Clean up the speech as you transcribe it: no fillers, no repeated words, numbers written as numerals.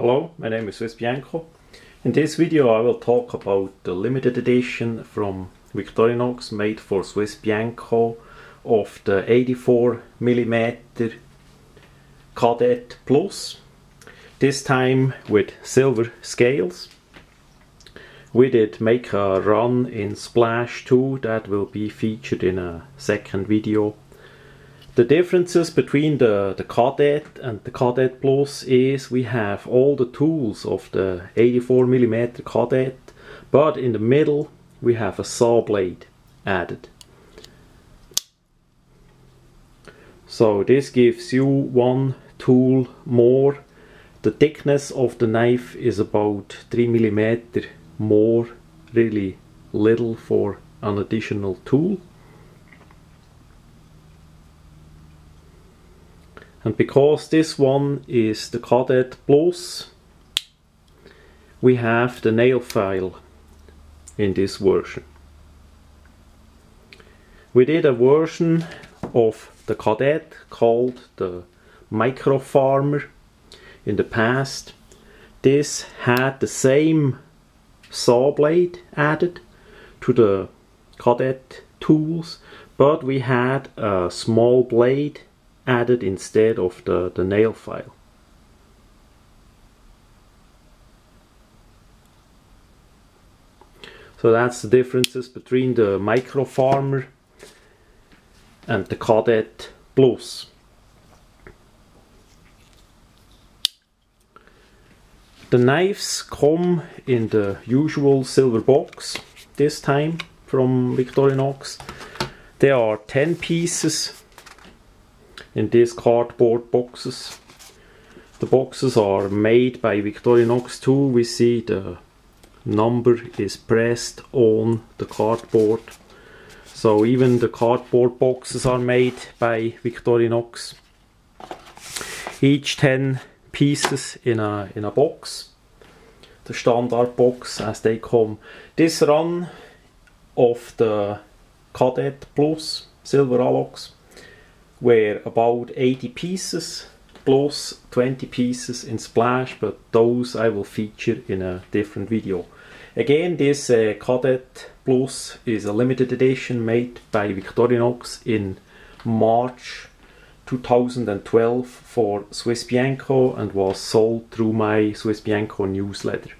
Hello, my name is swissbianco. In this video I will talk about the limited edition from Victorinox made for swissbianco of the 84mm Cadet Plus, this time with silver scales. We did make a run in Splash 2 that will be featured in a second video. The differences between the Cadet and the Cadet Plus is we have all the tools of the 84mm Cadet, but in the middle we have a saw blade added. So this gives you one tool more. The thickness of the knife is about 3mm more, really little for an additional tool. And because this one is the Cadet Plus, we have the nail file in this version. We did a version of the Cadet called the Micro Farmer in the past. This had the same saw blade added to the Cadet tools, but we had a small blade added instead of the nail file. So that's the differences between the Micro Farmer and the Cadet Plus. The knives come in the usual silver box, this time from Victorinox. There are 10 pieces in these cardboard boxes. The boxes are made by Victorinox too. We see the number is pressed on the cardboard. So even the cardboard boxes are made by Victorinox. Each 10 pieces in a box. The standard box as they come. This run of the Cadet Plus Silver Alox were about 80 pieces plus 20 pieces in Splash, but those I will feature in a different video. Again, this Cadet Plus is a limited edition made by Victorinox in March 2012 for swissbianco and was sold through my swissbianco newsletter.